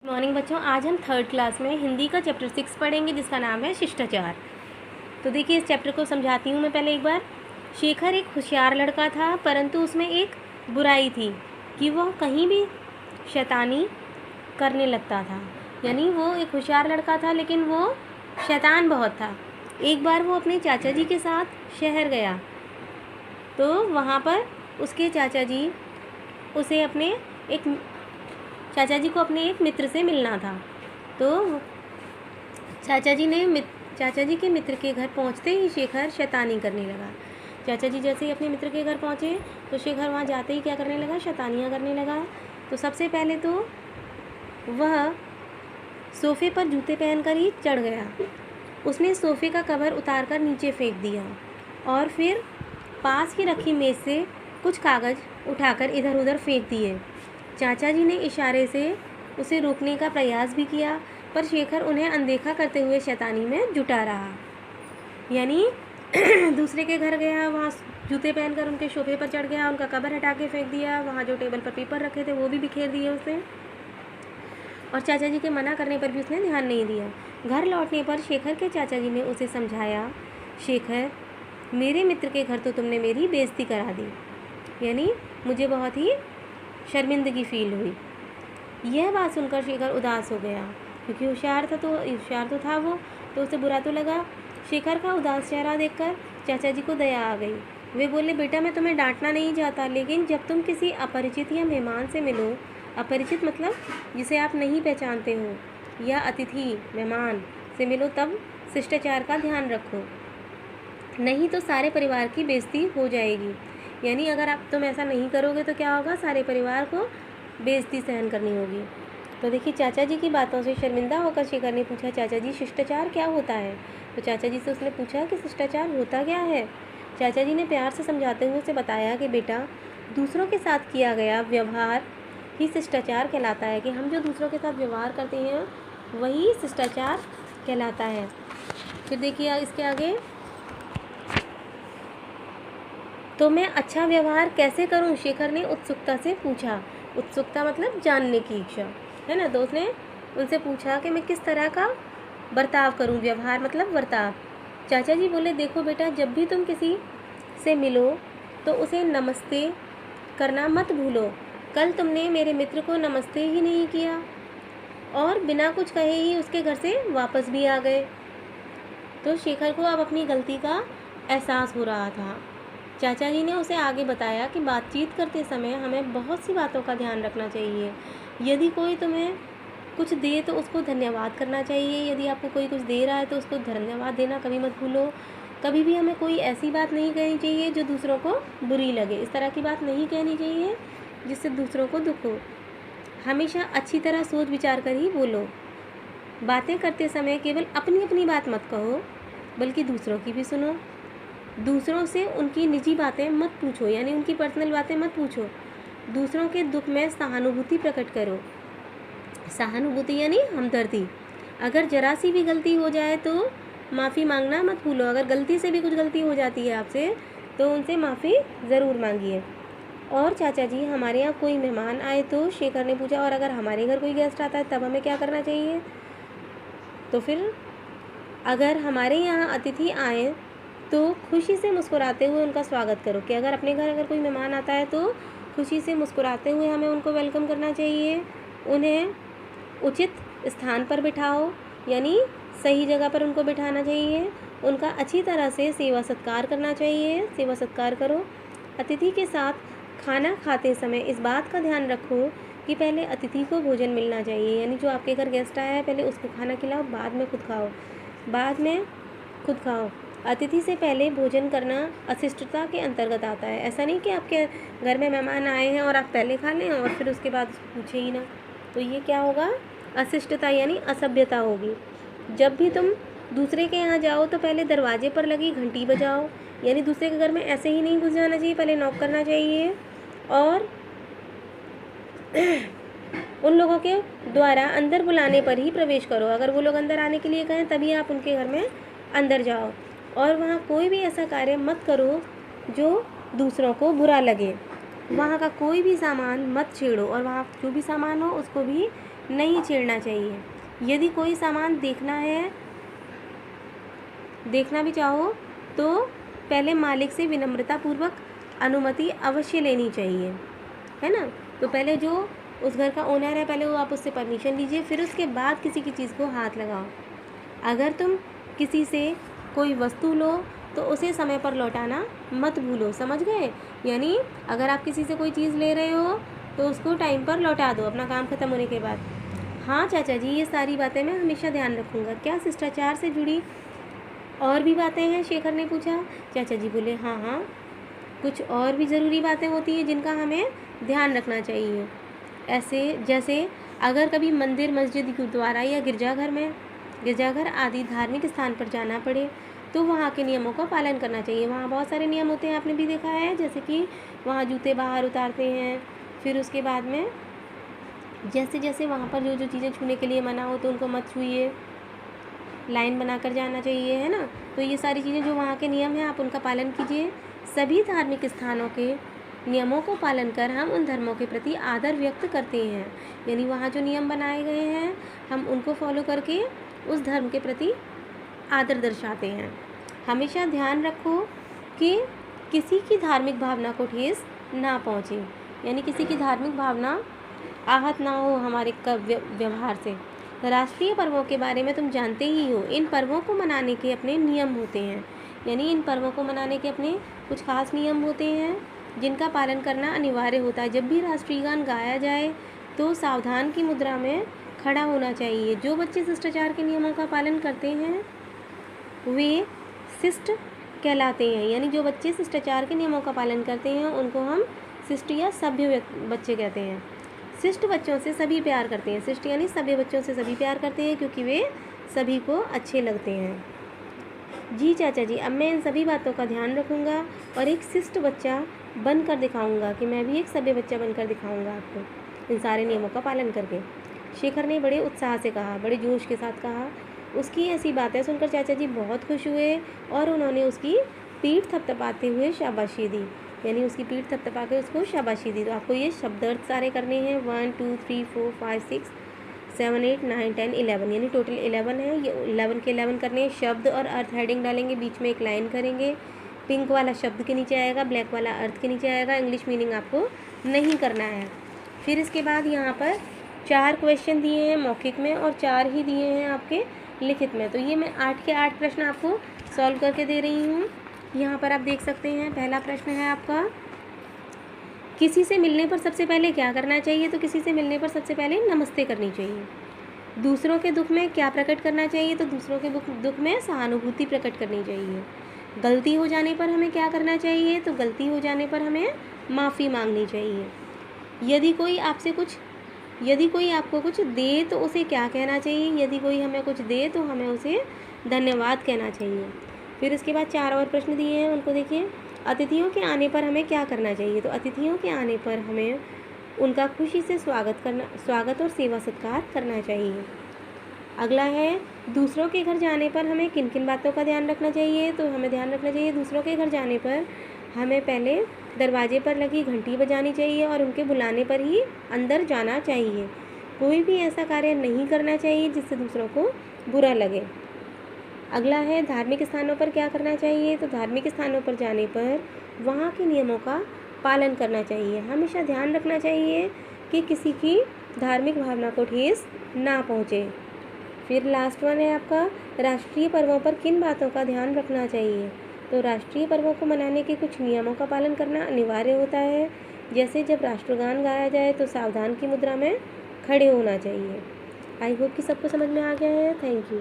Morning बच्चों, आज हम थर्ड क्लास में हिंदी का चैप्टर 6 पढ़ेंगे जिसका नाम है शिष्टाचार। तो देखिए, इस चैप्टर को समझाती हूँ मैं पहले एक बार। शेखर एक होशियार लड़का था, परंतु उसमें एक बुराई थी कि वह कहीं भी शैतानी करने लगता था। यानी वो एक होशियार लड़का था लेकिन वो शैतान बहुत था। एक बार वो अपने चाचा जी के साथ शहर गया तो वहाँ पर उसके चाचा जी को अपने एक मित्र से मिलना था। तो चाचा जी के मित्र के घर पहुंचते ही शेखर शैतानी करने लगा। चाचा जी जैसे ही अपने मित्र के घर पहुंचे तो शेखर वहां जाते ही क्या करने लगा, शैतानियाँ करने लगा। तो सबसे पहले तो वह सोफ़े पर जूते पहनकर ही चढ़ गया। उसने सोफ़े का कवर उतारकर नीचे फेंक दिया और फिर पास ही रखी मेज़ से कुछ कागज़ उठाकर इधर उधर फेंक दिए। चाचा जी ने इशारे से उसे रोकने का प्रयास भी किया, पर शेखर उन्हें अनदेखा करते हुए शैतानी में जुटा रहा। यानी दूसरे के घर गया, वहाँ जूते पहनकर उनके सोफे पर चढ़ गया, उनका कवर हटा के फेंक दिया, वहाँ जो टेबल पर पेपर रखे थे वो भी बिखेर दिए उसने, और चाचा जी के मना करने पर भी उसने ध्यान नहीं दिया। घर लौटने पर शेखर के चाचा जी ने उसे समझाया, शेखर, मेरे मित्र के घर तो तुमने मेरी बेइज्जती करा दी। यानी मुझे बहुत ही शर्मिंदगी फील हुई। यह बात सुनकर शेखर उदास हो गया, क्योंकि होशियार तो था वो, तो उसे बुरा तो लगा। शेखर का उदास चेहरा देखकर चाचा जी को दया आ गई। वे बोले, बेटा, मैं तुम्हें डांटना नहीं चाहता, लेकिन जब तुम किसी अपरिचित या मेहमान से मिलो, अपरिचित मतलब जिसे आप नहीं पहचानते हो, या अतिथि मेहमान से मिलो, तब शिष्टाचार का ध्यान रखो, नहीं तो सारे परिवार की बेइज्जती हो जाएगी। यानी अगर तुम ऐसा नहीं करोगे तो क्या होगा, सारे परिवार को बेइज्जती सहन करनी होगी। तो देखिए, चाचा जी की बातों से शर्मिंदा होकर शेखर ने पूछा, चाचा जी, शिष्टाचार क्या होता है? तो चाचा जी से उसने पूछा कि शिष्टाचार होता क्या है। चाचा जी ने प्यार से समझाते हुए उसे बताया कि बेटा, दूसरों के साथ किया गया व्यवहार ही शिष्टाचार कहलाता है, कि हम जो दूसरों के साथ व्यवहार करते हैं वही शिष्टाचार कहलाता है। फिर देखिए इसके आगे, तो मैं अच्छा व्यवहार कैसे करूं? शेखर ने उत्सुकता से पूछा। उत्सुकता मतलब जानने की इच्छा, है ना। तो उसने उनसे पूछा कि मैं किस तरह का बर्ताव करूं? व्यवहार मतलब बर्ताव। चाचा जी बोले, देखो बेटा, जब भी तुम किसी से मिलो तो उसे नमस्ते करना मत भूलो। कल तुमने मेरे मित्र को नमस्ते ही नहीं किया और बिना कुछ कहे ही उसके घर से वापस भी आ गए। तो शेखर को अब अपनी गलती का एहसास हो रहा था। चाचा जी ने उसे आगे बताया कि बातचीत करते समय हमें बहुत सी बातों का ध्यान रखना चाहिए। यदि कोई तुम्हें कुछ दे तो उसको धन्यवाद करना चाहिए। यदि आपको कोई कुछ दे रहा है तो उसको धन्यवाद देना कभी मत भूलो। कभी भी हमें कोई ऐसी बात नहीं कहनी चाहिए जो दूसरों को बुरी लगे। इस तरह की बात नहीं कहनी चाहिए जिससे दूसरों को दुख हो। हमेशा अच्छी तरह सोच विचार कर ही बोलो। बातें करते समय केवल अपनी अपनी बात मत कहो, बल्कि दूसरों की भी सुनो। दूसरों से उनकी निजी बातें मत पूछो, यानी उनकी पर्सनल बातें मत पूछो। दूसरों के दुख में सहानुभूति प्रकट करो। सहानुभूति यानी हमदर्दी। अगर जरा सी भी गलती हो जाए तो माफ़ी मांगना मत भूलो। अगर गलती से भी कुछ गलती हो जाती है आपसे तो उनसे माफ़ी ज़रूर मांगिए। और चाचा जी, हमारे यहाँ कोई मेहमान आए तो शेखर ने पूछा, और अगर हमारे घर कोई गेस्ट आता है तब हमें क्या करना चाहिए? तो फिर अगर हमारे यहाँ अतिथि आए तो खुशी से मुस्कुराते हुए उनका स्वागत करो। कि अगर अपने घर अगर कोई मेहमान आता है तो खुशी से मुस्कुराते हुए हमें उनको वेलकम करना चाहिए। उन्हें उचित स्थान पर बिठाओ, यानी सही जगह पर उनको बिठाना चाहिए। उनका अच्छी तरह से सेवा सत्कार करना चाहिए। सेवा सत्कार करो। अतिथि के साथ खाना खाते समय इस बात का ध्यान रखो कि पहले अतिथि को भोजन मिलना चाहिए। यानी जो आपके घर गेस्ट आया है पहले उसको खाना खिलाओ, बाद में खुद खाओ। अतिथि से पहले भोजन करना अशिष्टता के अंतर्गत आता है। ऐसा नहीं कि आपके घर में मेहमान आए हैं और आप पहले खा लें और फिर उसके बाद उसको पूछे ही ना, तो ये क्या होगा, अशिष्टता यानी असभ्यता होगी। जब भी तुम दूसरे के यहाँ जाओ तो पहले दरवाजे पर लगी घंटी बजाओ। यानी दूसरे के घर में ऐसे ही नहीं घुस जाना चाहिए, पहले नॉक करना चाहिए और उन लोगों के द्वारा अंदर बुलाने पर ही प्रवेश करो। अगर वो लोग अंदर आने के लिए कहें तभी आप उनके घर में अंदर जाओ। और वहाँ कोई भी ऐसा कार्य मत करो जो दूसरों को बुरा लगे। वहाँ का कोई भी सामान मत छेड़ो, और वहाँ जो भी सामान हो उसको भी नहीं छेड़ना चाहिए। यदि कोई सामान देखना भी चाहो तो पहले मालिक से विनम्रतापूर्वक अनुमति अवश्य लेनी चाहिए, है ना। तो पहले जो उस घर का ओनर है, पहले वो आप उससे परमिशन लीजिए, फिर उसके बाद किसी की चीज़ को हाथ लगाओ। अगर तुम किसी से कोई वस्तु लो तो उसे समय पर लौटाना मत भूलो, समझ गए। यानी अगर आप किसी से कोई चीज़ ले रहे हो तो उसको टाइम पर लौटा दो अपना काम ख़त्म होने के बाद। हाँ चाचा जी, ये सारी बातें मैं हमेशा ध्यान रखूँगा। क्या शिष्टाचार से जुड़ी और भी बातें हैं, शेखर ने पूछा। चाचा जी बोले हाँ हाँ, कुछ और भी ज़रूरी बातें होती हैं जिनका हमें ध्यान रखना चाहिए। ऐसे जैसे अगर कभी मंदिर, मस्जिद, गुरुद्वारा या गिरजाघर आदि धार्मिक स्थान पर जाना पड़े तो वहाँ के नियमों का पालन करना चाहिए। वहाँ बहुत सारे नियम होते हैं, आपने भी देखा है, जैसे कि वहाँ जूते बाहर उतारते हैं। फिर उसके बाद में जैसे जैसे वहाँ पर जो जो चीज़ें छूने के लिए मना हो तो उनको मत छूइए, लाइन बनाकर जाना चाहिए, है ना। तो ये सारी चीज़ें जो वहाँ के नियम हैं आप उनका पालन कीजिए। सभी धार्मिक स्थानों के नियमों को पालन कर हम उन धर्मों के प्रति आदर व्यक्त करते हैं। यानी वहाँ जो नियम बनाए गए हैं हम उनको फॉलो करके उस धर्म के प्रति आदर दर्शाते हैं। हमेशा ध्यान रखो कि किसी की धार्मिक भावना को ठेस ना पहुँचे, यानी किसी की धार्मिक भावना आहत ना हो हमारे व्यवहार से। राष्ट्रीय पर्वों के बारे में तुम जानते ही हो। इन पर्वों को मनाने के अपने नियम होते हैं, यानी इन पर्वों को मनाने के अपने कुछ खास नियम होते हैं जिनका पालन करना अनिवार्य होता है। जब भी राष्ट्रीय गान गाया जाए तो सावधान की मुद्रा में खड़ा होना चाहिए। जो बच्चे शिष्टाचार के नियमों का पालन करते हैं वे शिष्ट कहलाते हैं। यानी जो बच्चे शिष्टाचार के नियमों का पालन करते हैं उनको हम शिष्ट या सभ्य बच्चे कहते हैं। शिष्ट बच्चों से सभी प्यार करते हैं। शिष्ट यानी सभ्य बच्चों से सभी प्यार करते हैं क्योंकि वे सभी को अच्छे लगते हैं। जी चाचा जी, अब मैं इन सभी बातों का ध्यान रखूँगा और एक शिष्ट बच्चा बनकर दिखाऊँगा कि मैं भी एक सभ्य बच्चा बनकर दिखाऊँगा आपको, इन सारे नियमों का पालन करके। शेखर ने बड़े उत्साह से कहा, बड़े जोश के साथ कहा। उसकी ऐसी बातें सुनकर चाचा जी बहुत खुश हुए और उन्होंने उसकी पीठ थपथपाते हुए शाबाशी दी, यानी उसकी पीठ थपथपा के उसको शाबाशी दी। तो आपको ये शब्द अर्थ सारे करने हैं, 1 2 3 4 5 6 7 8 9 10 11, यानी टोटल 11 है। ये 11 के 11 करने हैं। शब्द और अर्थ हेडिंग डालेंगे, बीच में एक लाइन करेंगे। पिंक वाला शब्द के नीचे आएगा, ब्लैक वाला अर्थ के नीचे आएगा। इंग्लिश मीनिंग आपको नहीं करना है। फिर इसके बाद यहाँ पर 4 क्वेश्चन दिए हैं मौखिक में और 4 ही दिए हैं आपके लिखित में। तो ये मैं 8 के 8 प्रश्न आपको सॉल्व करके दे रही हूँ। यहाँ पर आप देख सकते हैं, पहला प्रश्न है आपका, किसी से मिलने पर सबसे पहले क्या करना चाहिए। तो किसी से मिलने पर सबसे पहले नमस्ते करनी चाहिए। दूसरों के दुख में क्या प्रकट करना चाहिए। तो दूसरों के दुख में सहानुभूति प्रकट करनी चाहिए। गलती हो जाने पर हमें क्या करना चाहिए। तो गलती हो जाने पर हमें माफ़ी मांगनी चाहिए। यदि कोई आपको कुछ दे तो उसे क्या कहना चाहिए। यदि कोई हमें कुछ दे तो हमें उसे धन्यवाद कहना चाहिए। फिर इसके बाद 4 और प्रश्न दिए हैं, उनको देखिए। अतिथियों के आने पर हमें क्या करना चाहिए। तो अतिथियों के आने पर हमें उनका खुशी से स्वागत और सेवा सत्कार करना चाहिए। अगला है, दूसरों के घर जाने पर हमें किन किन बातों का ध्यान रखना चाहिए। तो हमें ध्यान रखना चाहिए दूसरों के घर जाने पर हमें पहले दरवाजे पर लगी घंटी बजानी चाहिए और उनके बुलाने पर ही अंदर जाना चाहिए। कोई भी ऐसा कार्य नहीं करना चाहिए जिससे दूसरों को बुरा लगे। अगला है, धार्मिक स्थानों पर क्या करना चाहिए। तो धार्मिक स्थानों पर जाने पर वहाँ के नियमों का पालन करना चाहिए। हमेशा ध्यान रखना चाहिए कि किसी की धार्मिक भावना को ठेस ना पहुँचे। फिर लास्ट वन है आपका, राष्ट्रीय पर्वों पर किन बातों का ध्यान रखना चाहिए। तो राष्ट्रीय पर्वों को मनाने के कुछ नियमों का पालन करना अनिवार्य होता है। जैसे जब राष्ट्रगान गाया जाए तो सावधान की मुद्रा में खड़े होना चाहिए। आई होप कि सबको समझ में आ गया है। Thank you.